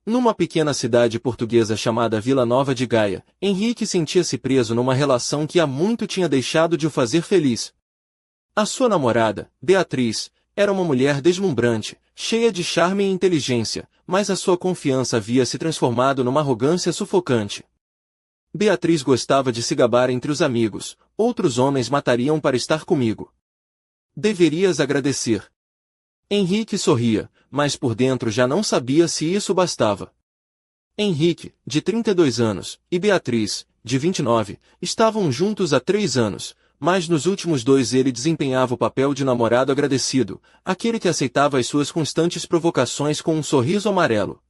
Numa pequena cidade portuguesa chamada Vila Nova de Gaia, Henrique sentia-se preso numa relação que há muito tinha deixado de o fazer feliz. A sua namorada, Beatriz, era uma mulher deslumbrante, cheia de charme e inteligência, mas a sua confiança havia se transformado numa arrogância sufocante. Beatriz gostava de se gabar entre os amigos: outros homens matariam para estar comigo. Deverias agradecer. Henrique sorria, mas por dentro já não sabia se isso bastava. Henrique, de 32 anos, e Beatriz, de 29, estavam juntos há 3 anos, mas nos últimos 2 ele desempenhava o papel de namorado agradecido, aquele que aceitava as suas constantes provocações com um sorriso amarelo.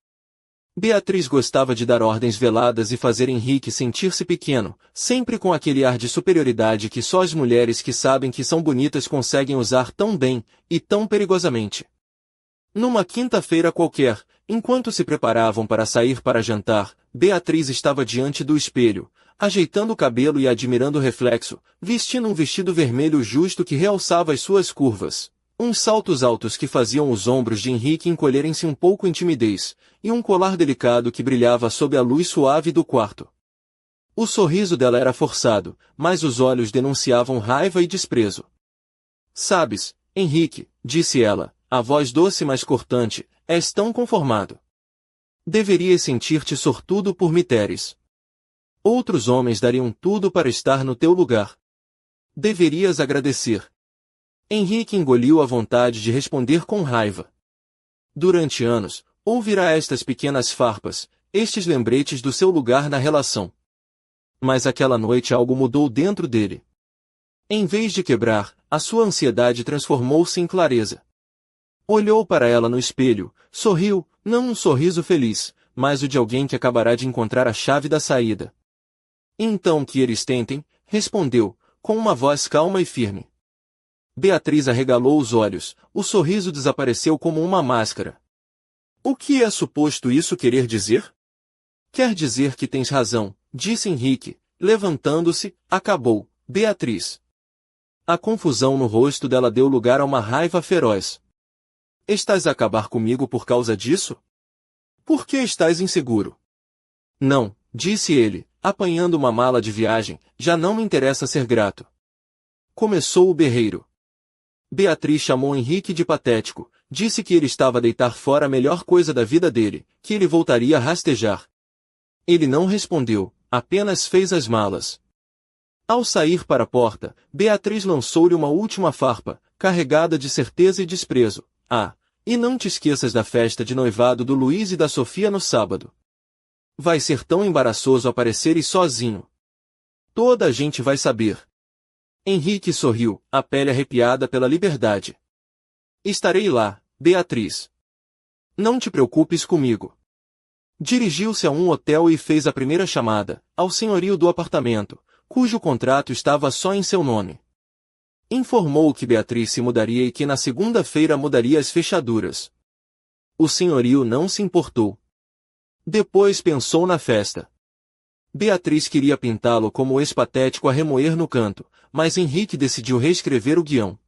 Beatriz gostava de dar ordens veladas e fazer Henrique sentir-se pequeno, sempre com aquele ar de superioridade que só as mulheres que sabem que são bonitas conseguem usar tão bem, e tão perigosamente. Numa quinta-feira qualquer, enquanto se preparavam para sair para jantar, Beatriz estava diante do espelho, ajeitando o cabelo e admirando o reflexo, vestindo um vestido vermelho justo que realçava as suas curvas, uns saltos altos que faziam os ombros de Henrique encolherem-se um pouco em timidez, e um colar delicado que brilhava sob a luz suave do quarto. O sorriso dela era forçado, mas os olhos denunciavam raiva e desprezo. Sabes, Henrique, disse ela, a voz doce mas cortante, és tão conformado. Deverias sentir-te sortudo por me teres. Outros homens dariam tudo para estar no teu lugar. Deverias agradecer. Henrique engoliu a vontade de responder com raiva. Durante anos, ouvirá estas pequenas farpas, estes lembretes do seu lugar na relação. Mas aquela noite algo mudou dentro dele. Em vez de quebrar, a sua ansiedade transformou-se em clareza. Olhou para ela no espelho, sorriu, não um sorriso feliz, mas o de alguém que acabará de encontrar a chave da saída. Então que eles tentem, respondeu, com uma voz calma e firme. Beatriz arregalou os olhos, o sorriso desapareceu como uma máscara. O que é suposto isso querer dizer? Quer dizer que tens razão, disse Henrique, levantando-se, acabou, Beatriz. A confusão no rosto dela deu lugar a uma raiva feroz. Estás a acabar comigo por causa disso? Por que estás inseguro? Não, disse ele, apanhando uma mala de viagem, já não me interessa ser grato. Começou o berreiro. Beatriz chamou Henrique de patético, disse que ele estava a deitar fora a melhor coisa da vida dele, que ele voltaria a rastejar. Ele não respondeu, apenas fez as malas. Ao sair para a porta, Beatriz lançou-lhe uma última farpa, carregada de certeza e desprezo. Ah, e não te esqueças da festa de noivado do Luiz e da Sofia no sábado. Vai ser tão embaraçoso apareceres sozinho. Toda a gente vai saber. Henrique sorriu, a pele arrepiada pela liberdade. Estarei lá, Beatriz. Não te preocupes comigo. Dirigiu-se a um hotel e fez a primeira chamada, ao senhorio do apartamento, cujo contrato estava só em seu nome. Informou que Beatriz se mudaria e que na segunda-feira mudaria as fechaduras. O senhorio não se importou. Depois pensou na festa. Beatriz queria pintá-lo como o ex-patético a remoer no canto, mas Henrique decidiu reescrever o guião.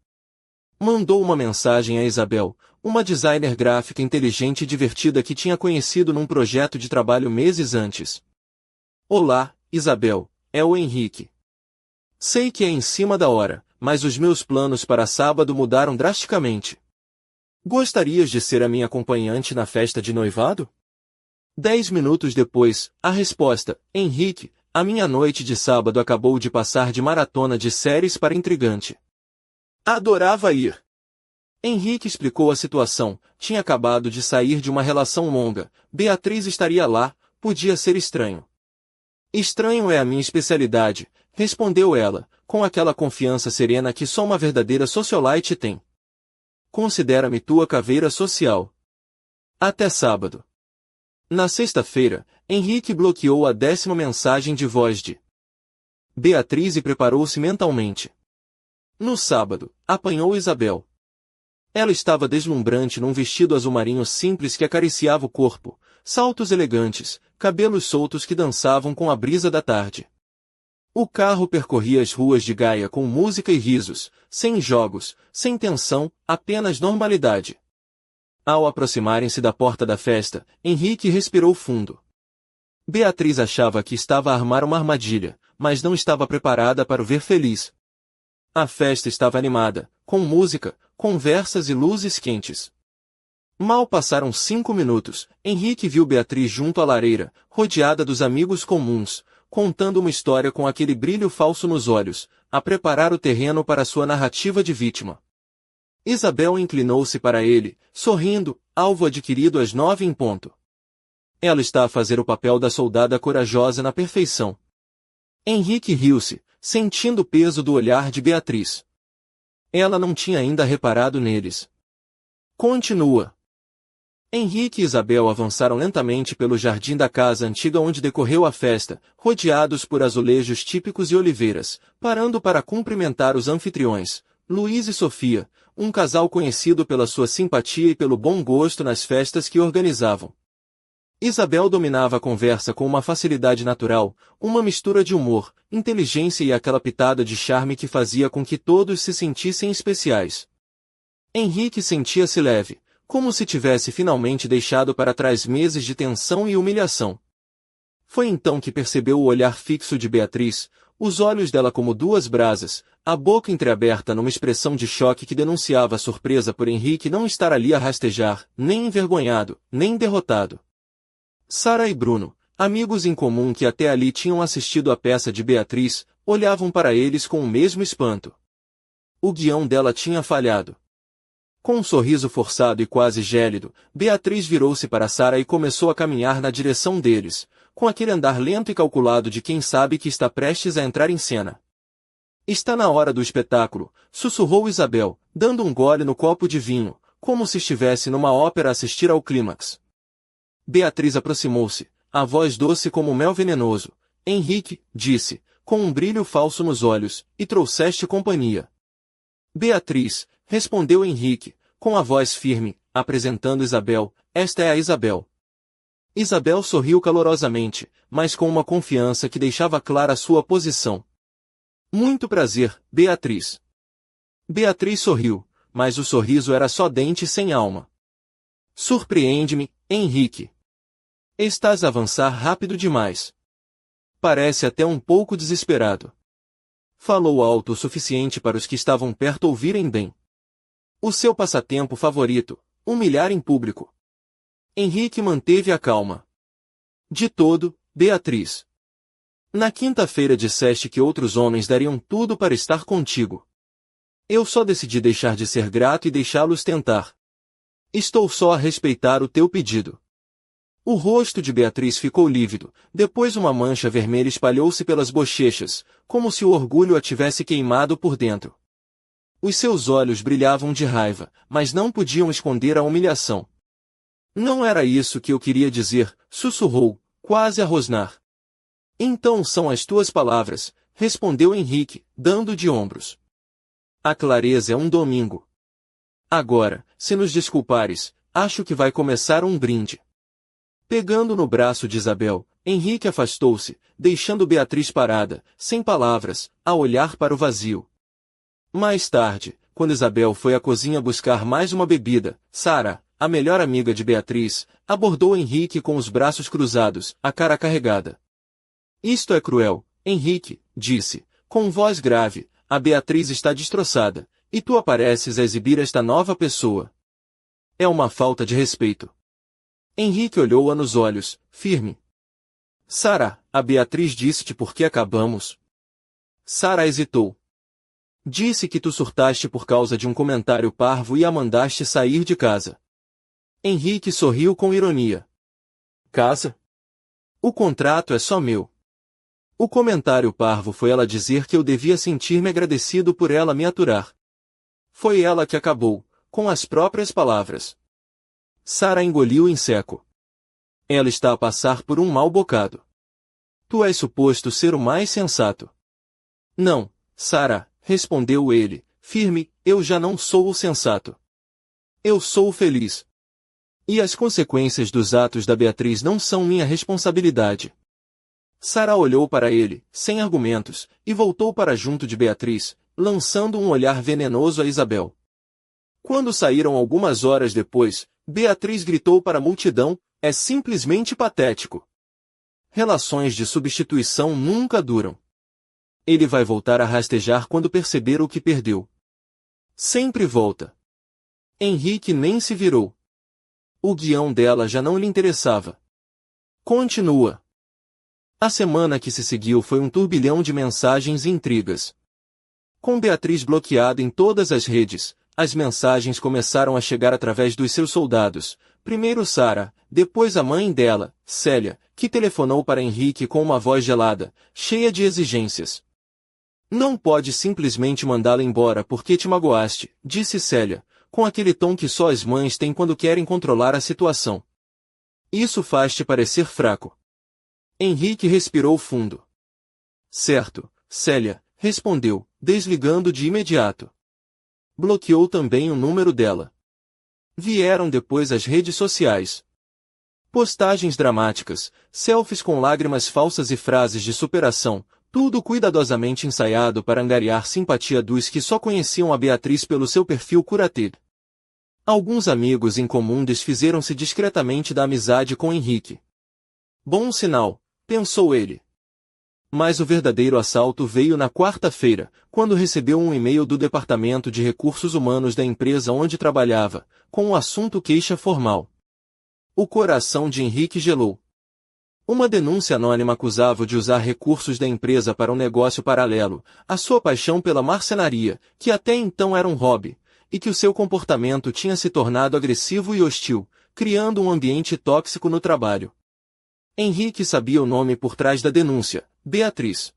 Mandou uma mensagem a Isabel, uma designer gráfica inteligente e divertida que tinha conhecido num projeto de trabalho meses antes. Olá, Isabel, é o Henrique. Sei que é em cima da hora, mas os meus planos para sábado mudaram drasticamente. Gostarias de ser a minha acompanhante na festa de noivado? 10 minutos depois, a resposta: Henrique, a minha noite de sábado acabou de passar de maratona de séries para intrigante. Adorava ir. Henrique explicou a situação, tinha acabado de sair de uma relação longa, Beatriz estaria lá, podia ser estranho. Estranho é a minha especialidade, respondeu ela, com aquela confiança serena que só uma verdadeira socialite tem. Considera-me tua caveira social. Até sábado. Na sexta-feira, Henrique bloqueou a 10ª mensagem de voz de Beatriz e preparou-se mentalmente. No sábado, apanhou Isabel. Ela estava deslumbrante num vestido azul marinho simples que acariciava o corpo, saltos elegantes, cabelos soltos que dançavam com a brisa da tarde. O carro percorria as ruas de Gaia com música e risos, sem jogos, sem tensão, apenas normalidade. Ao aproximarem-se da porta da festa, Henrique respirou fundo. Beatriz achava que estava a armar uma armadilha, mas não estava preparada para o ver feliz. A festa estava animada, com música, conversas e luzes quentes. Mal passaram 5 minutos, Henrique viu Beatriz junto à lareira, rodeada dos amigos comuns, contando uma história com aquele brilho falso nos olhos, a preparar o terreno para sua narrativa de vítima. Isabel inclinou-se para ele, sorrindo, alvo adquirido às 9 em ponto. Ela está a fazer o papel da soldada corajosa na perfeição. Henrique riu-se, sentindo o peso do olhar de Beatriz. Ela não tinha ainda reparado neles. Continua. Henrique e Isabel avançaram lentamente pelo jardim da casa antiga onde decorreu a festa, rodeados por azulejos típicos e oliveiras, parando para cumprimentar os anfitriões, Luiz e Sofia, um casal conhecido pela sua simpatia e pelo bom gosto nas festas que organizavam. Isabel dominava a conversa com uma facilidade natural, uma mistura de humor, inteligência e aquela pitada de charme que fazia com que todos se sentissem especiais. Henrique sentia-se leve, como se tivesse finalmente deixado para trás meses de tensão e humilhação. Foi então que percebeu o olhar fixo de Beatriz, os olhos dela como duas brasas, a boca entreaberta numa expressão de choque que denunciava a surpresa por Henrique não estar ali a rastejar, nem envergonhado, nem derrotado. Sara e Bruno, amigos em comum que até ali tinham assistido à peça de Beatriz, olhavam para eles com o mesmo espanto. O guião dela tinha falhado. Com um sorriso forçado e quase gélido, Beatriz virou-se para Sara e começou a caminhar na direção deles, com aquele andar lento e calculado de quem sabe que está prestes a entrar em cena. Está na hora do espetáculo, sussurrou Isabel, dando um gole no copo de vinho, como se estivesse numa ópera a assistir ao clímax. Beatriz aproximou-se, a voz doce como mel venenoso. Henrique, disse, com um brilho falso nos olhos, e trouxeste companhia. Beatriz, respondeu Henrique, com a voz firme, apresentando Isabel, esta é a Isabel. Isabel sorriu calorosamente, mas com uma confiança que deixava clara sua posição. Muito prazer, Beatriz. Beatriz sorriu, mas o sorriso era só dente sem alma. Surpreende-me, Henrique. Estás a avançar rápido demais. Parece até um pouco desesperado. Falou alto o suficiente para os que estavam perto ouvirem bem. O seu passatempo favorito, humilhar em público. Henrique manteve a calma. De todo, Beatriz. Na quinta-feira disseste que outros homens dariam tudo para estar contigo. Eu só decidi deixar de ser grato e deixá-los tentar. Estou só a respeitar o teu pedido. O rosto de Beatriz ficou lívido, depois uma mancha vermelha espalhou-se pelas bochechas, como se o orgulho a tivesse queimado por dentro. Os seus olhos brilhavam de raiva, mas não podiam esconder a humilhação. Não era isso que eu queria dizer, sussurrou, quase a rosnar. Então são as tuas palavras, respondeu Henrique, dando de ombros. A clareza é um domingo. Agora, se nos desculpares, acho que vai começar um brinde. Pegando no braço de Isabel, Henrique afastou-se, deixando Beatriz parada, sem palavras, a olhar para o vazio. Mais tarde, quando Isabel foi à cozinha buscar mais uma bebida, Sara, a melhor amiga de Beatriz, abordou Henrique com os braços cruzados, a cara carregada. Isto é cruel, Henrique, disse, com voz grave, a Beatriz está destroçada, e tu apareces a exibir esta nova pessoa. É uma falta de respeito. Henrique olhou-a nos olhos, firme. Sara, a Beatriz disse-te por que acabamos? Sara hesitou. Disse que tu surtaste por causa de um comentário parvo e a mandaste sair de casa. Henrique sorriu com ironia. Casa? O contrato é só meu. O comentário parvo foi ela dizer que eu devia sentir-me agradecido por ela me aturar. Foi ela que acabou, com as próprias palavras. Sara engoliu em seco. Ela está a passar por um mau bocado. Tu és suposto ser o mais sensato. Não, Sara, respondeu ele, firme, eu já não sou o sensato. Eu sou o feliz. E as consequências dos atos da Beatriz não são minha responsabilidade. Sara olhou para ele, sem argumentos, e voltou para junto de Beatriz, lançando um olhar venenoso a Isabel. Quando saíram algumas horas depois, Beatriz gritou para a multidão, é simplesmente patético. Relações de substituição nunca duram. Ele vai voltar a rastejar quando perceber o que perdeu. Sempre volta. Henrique nem se virou. O guião dela já não lhe interessava. Continua. A semana que se seguiu foi um turbilhão de mensagens e intrigas. Com Beatriz bloqueada em todas as redes, as mensagens começaram a chegar através dos seus soldados. Primeiro Sara, depois a mãe dela, Célia, que telefonou para Henrique com uma voz gelada, cheia de exigências. Não pode simplesmente mandá-la embora porque te magoaste, disse Célia, com aquele tom que só as mães têm quando querem controlar a situação. Isso faz-te parecer fraco. Henrique respirou fundo. Certo, Célia, respondeu, desligando de imediato. Bloqueou também o número dela. Vieram depois as redes sociais. Postagens dramáticas, selfies com lágrimas falsas e frases de superação, tudo cuidadosamente ensaiado para angariar simpatia dos que só conheciam a Beatriz pelo seu perfil curated. Alguns amigos em comum desfizeram-se discretamente da amizade com Henrique. Bom sinal, pensou ele. Mas o verdadeiro assalto veio na quarta-feira, quando recebeu um e-mail do Departamento de Recursos Humanos da empresa onde trabalhava, com o assunto queixa formal. O coração de Henrique gelou. Uma denúncia anônima acusava-o de usar recursos da empresa para um negócio paralelo, a sua paixão pela marcenaria, que até então era um hobby, e que o seu comportamento tinha se tornado agressivo e hostil, criando um ambiente tóxico no trabalho. Henrique sabia o nome por trás da denúncia, Beatriz.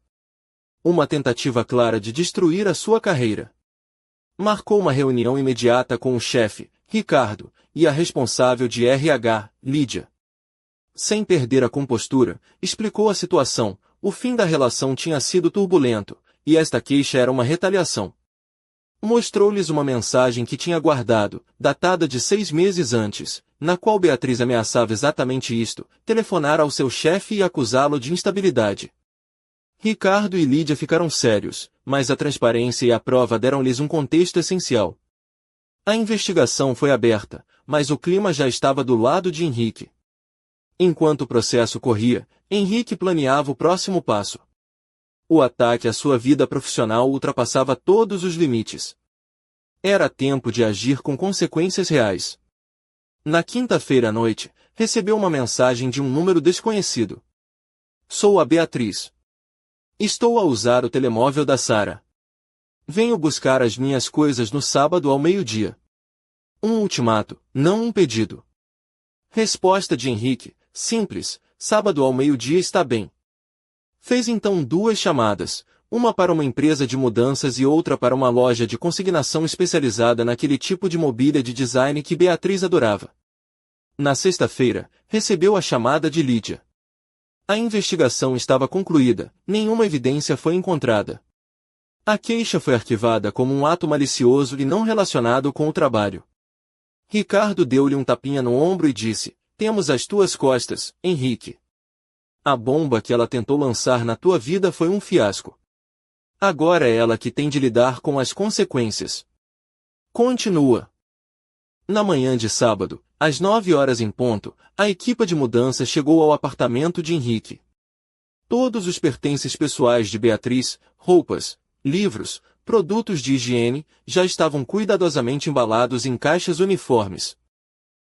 Uma tentativa clara de destruir a sua carreira. Marcou uma reunião imediata com o chefe, Ricardo, e a responsável de RH, Lídia. Sem perder a compostura, explicou a situação, o fim da relação tinha sido turbulento, e esta queixa era uma retaliação. Mostrou-lhes uma mensagem que tinha guardado, datada de 6 meses antes, na qual Beatriz ameaçava exatamente isto, telefonar ao seu chefe e acusá-lo de instabilidade. Ricardo e Lídia ficaram sérios, mas a transparência e a prova deram-lhes um contexto essencial. A investigação foi aberta, mas o clima já estava do lado de Henrique. Enquanto o processo corria, Henrique planeava o próximo passo. O ataque à sua vida profissional ultrapassava todos os limites. Era tempo de agir com consequências reais. Na quinta-feira à noite, recebeu uma mensagem de um número desconhecido. Sou a Beatriz. Estou a usar o telemóvel da Sara. Venho buscar as minhas coisas no sábado ao meio-dia. Um ultimato, não um pedido. Resposta de Henrique, simples, sábado ao meio-dia está bem. Fez então 2 chamadas, uma para uma empresa de mudanças e outra para uma loja de consignação especializada naquele tipo de mobília de design que Beatriz adorava. Na sexta-feira, recebeu a chamada de Lídia. A investigação estava concluída, nenhuma evidência foi encontrada. A queixa foi arquivada como um ato malicioso e não relacionado com o trabalho. Ricardo deu-lhe um tapinha no ombro e disse, temos as tuas costas, Henrique. A bomba que ela tentou lançar na tua vida foi um fiasco. Agora é ela que tem de lidar com as consequências. Continua. Na manhã de sábado, às 9 horas em ponto, a equipa de mudança chegou ao apartamento de Henrique. Todos os pertences pessoais de Beatriz, roupas, livros, produtos de higiene, já estavam cuidadosamente embalados em caixas uniformes.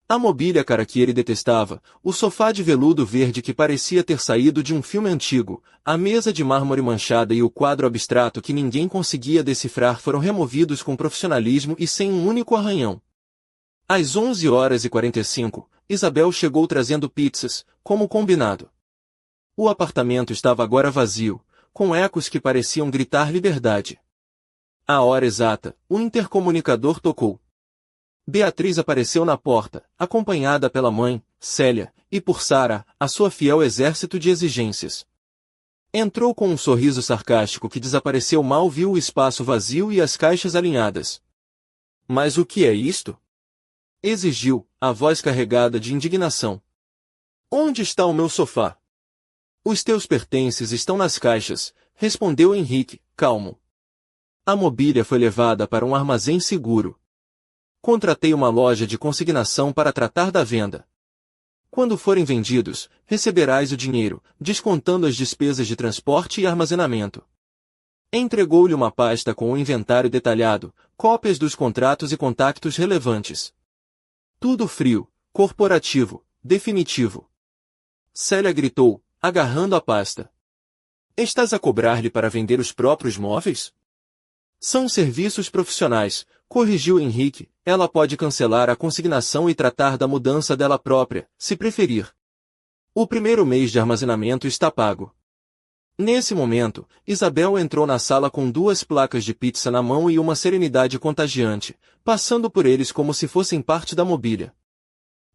A mobília cara que ele detestava, o sofá de veludo verde que parecia ter saído de um filme antigo, a mesa de mármore manchada e o quadro abstrato que ninguém conseguia decifrar foram removidos com profissionalismo e sem um único arranhão. Às 11h45, Isabel chegou trazendo pizzas, como combinado. O apartamento estava agora vazio, com ecos que pareciam gritar liberdade. À hora exata, o intercomunicador tocou. Beatriz apareceu na porta, acompanhada pela mãe, Célia, e por Sara, a sua fiel exército de exigências. Entrou com um sorriso sarcástico que desapareceu mal viu o espaço vazio e as caixas alinhadas. Mas o que é isto? Exigiu, a voz carregada de indignação. Onde está o meu sofá? Os teus pertences estão nas caixas, respondeu Henrique, calmo. A mobília foi levada para um armazém seguro. Contratei uma loja de consignação para tratar da venda. Quando forem vendidos, receberás o dinheiro, descontando as despesas de transporte e armazenamento. Entregou-lhe uma pasta com o inventário detalhado, cópias dos contratos e contactos relevantes. Tudo frio, corporativo, definitivo. Célia gritou, agarrando a pasta. Estás a cobrar-lhe para vender os próprios móveis? São serviços profissionais, corrigiu Henrique. Ela pode cancelar a consignação e tratar da mudança dela própria, se preferir. O primeiro mês de armazenamento está pago. Nesse momento, Isabel entrou na sala com 2 placas de pizza na mão e uma serenidade contagiante, passando por eles como se fossem parte da mobília.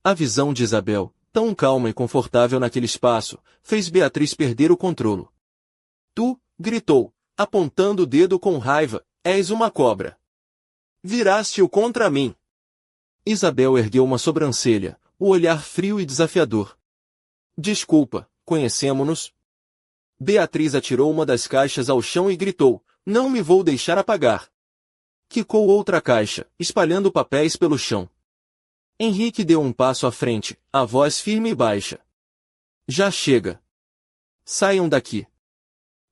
A visão de Isabel, tão calma e confortável naquele espaço, fez Beatriz perder o controle. Tu, gritou, apontando o dedo com raiva, és uma cobra. Viraste-o contra mim. Isabel ergueu uma sobrancelha, o olhar frio e desafiador. Desculpa, conhecemo-nos? Beatriz atirou uma das caixas ao chão e gritou, não me vou deixar apagar. Quicou outra caixa, espalhando papéis pelo chão. Henrique deu um passo à frente, a voz firme e baixa. Já chega. Saiam daqui.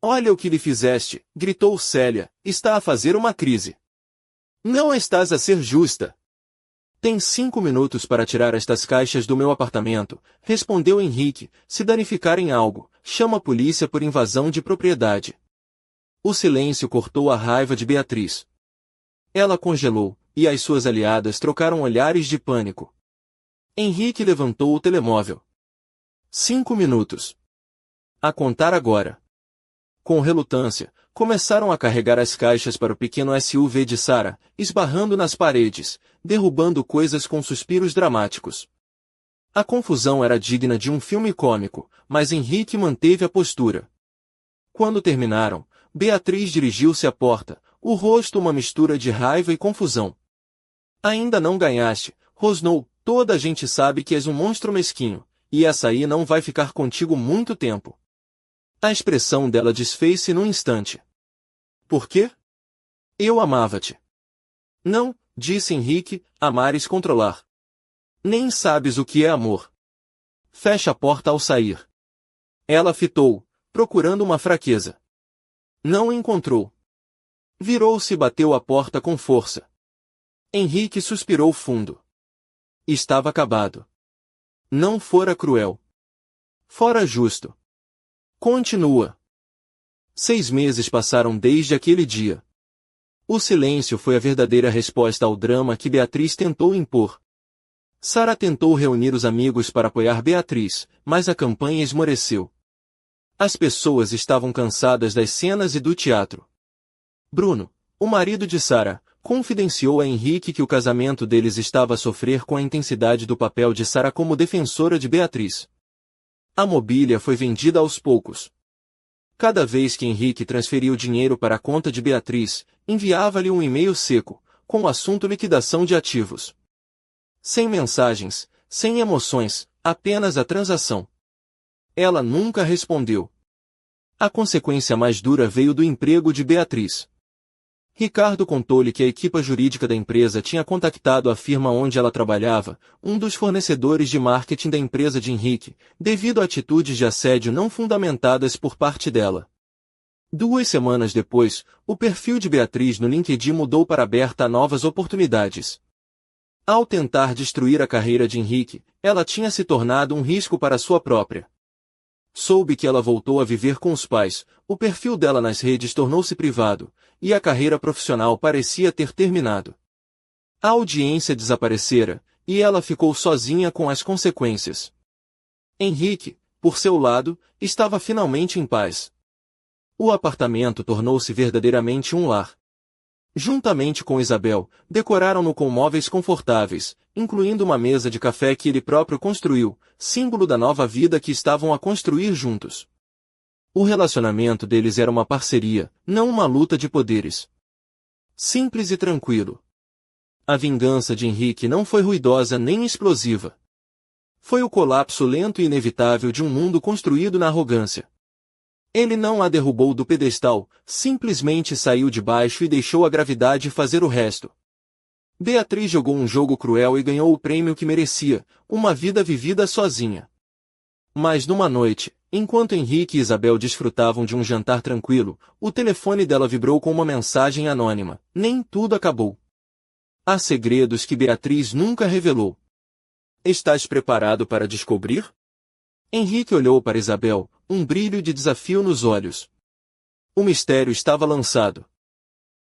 Olha o que lhe fizeste, gritou Célia, está a fazer uma crise. Não estás a ser justa. Tens 5 minutos para tirar estas caixas do meu apartamento, respondeu Henrique. Se danificarem algo, chama a polícia por invasão de propriedade. O silêncio cortou a raiva de Beatriz. Ela congelou, e as suas aliadas trocaram olhares de pânico. Henrique levantou o telemóvel. 5 minutos. A contar agora. Com relutância, começaram a carregar as caixas para o pequeno SUV de Sara, esbarrando nas paredes, derrubando coisas com suspiros dramáticos. A confusão era digna de um filme cômico, mas Henrique manteve a postura. Quando terminaram, Beatriz dirigiu-se à porta, o rosto uma mistura de raiva e confusão. Ainda não ganhaste, rosnou, toda a gente sabe que és um monstro mesquinho, e essa aí não vai ficar contigo muito tempo. A expressão dela desfez-se num instante. Por quê? Eu amava-te. Não, disse Henrique, amares controlar. Nem sabes o que é amor. Fecha a porta ao sair. Ela fitou, procurando uma fraqueza. Não encontrou. Virou-se e bateu a porta com força. Henrique suspirou fundo. Estava acabado. Não fora cruel. Fora justo. Continua. 6 meses passaram desde aquele dia. O silêncio foi a verdadeira resposta ao drama que Beatriz tentou impor. Sara tentou reunir os amigos para apoiar Beatriz, mas a campanha esmoreceu. As pessoas estavam cansadas das cenas e do teatro. Bruno, o marido de Sara, confidenciou a Henrique que o casamento deles estava a sofrer com a intensidade do papel de Sara como defensora de Beatriz. A mobília foi vendida aos poucos. Cada vez que Henrique transferia o dinheiro para a conta de Beatriz, enviava-lhe um e-mail seco, com o assunto liquidação de ativos. Sem mensagens, sem emoções, apenas a transação. Ela nunca respondeu. A consequência mais dura veio do emprego de Beatriz. Ricardo contou-lhe que a equipa jurídica da empresa tinha contactado a firma onde ela trabalhava, um dos fornecedores de marketing da empresa de Henrique, devido a atitudes de assédio não fundamentadas por parte dela. 2 semanas depois, o perfil de Beatriz no LinkedIn mudou para aberta a novas oportunidades. Ao tentar destruir a carreira de Henrique, ela tinha se tornado um risco para sua própria. Soube que ela voltou a viver com os pais, o perfil dela nas redes tornou-se privado, e a carreira profissional parecia ter terminado. A audiência desaparecera, e ela ficou sozinha com as consequências. Henrique, por seu lado, estava finalmente em paz. O apartamento tornou-se verdadeiramente um lar. Juntamente com Isabel, decoraram-no com móveis confortáveis, incluindo uma mesa de café que ele próprio construiu, símbolo da nova vida que estavam a construir juntos. O relacionamento deles era uma parceria, não uma luta de poderes. Simples e tranquilo. A vingança de Henrique não foi ruidosa nem explosiva. Foi o colapso lento e inevitável de um mundo construído na arrogância. Ele não a derrubou do pedestal, simplesmente saiu de baixo e deixou a gravidade fazer o resto. Beatriz jogou um jogo cruel e ganhou o prêmio que merecia, uma vida vivida sozinha. Mas numa noite, enquanto Henrique e Isabel desfrutavam de um jantar tranquilo, o telefone dela vibrou com uma mensagem anônima. Nem tudo acabou. Há segredos que Beatriz nunca revelou. Estás preparado para descobrir? Henrique olhou para Isabel, um brilho de desafio nos olhos. O mistério estava lançado.